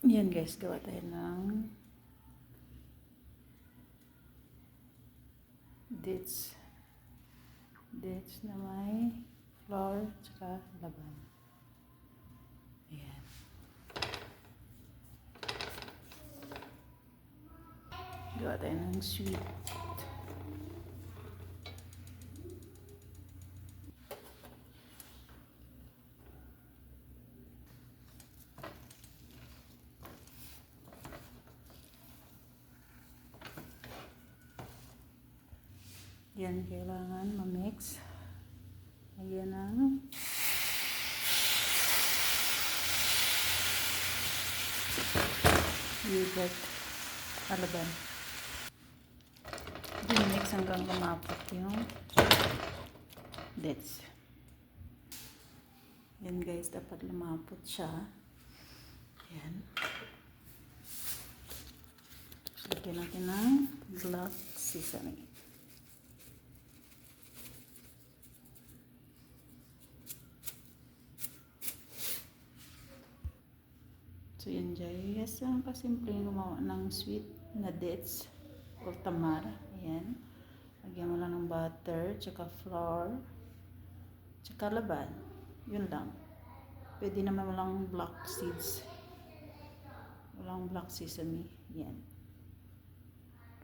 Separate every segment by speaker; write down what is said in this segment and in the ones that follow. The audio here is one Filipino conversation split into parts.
Speaker 1: Yan guys, gawa tayo ng dates na may flour tsaka laban. Ayan. Gawa tayo ng sweet. Yan, kailangan ma-mix. Lagyan ng yogurt, alaban. Mix hanggang lumapot yung dates. Yan guys, dapat lumapot siya. Yan. Lagyan natin ng black sesame. So yan guys, ang kasimpleng gumawa ng sweet na dates or tamar. Ayan. Lagyan mo lang ng butter, tsaka flour, tsaka laban. Yun lang. Pwede naman walang black seeds. Walang black sesame. Yan.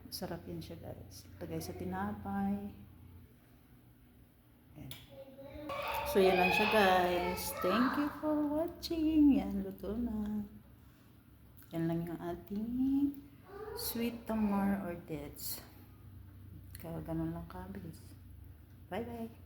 Speaker 1: Masarap yan siya guys. Lagay sa tinapay. Yan. So yan lang siya guys. Thank you for watching. Yan, luto na. Yan lang yung ating sweet tamar or dates. Kaya ganun lang kabilis. Bye bye.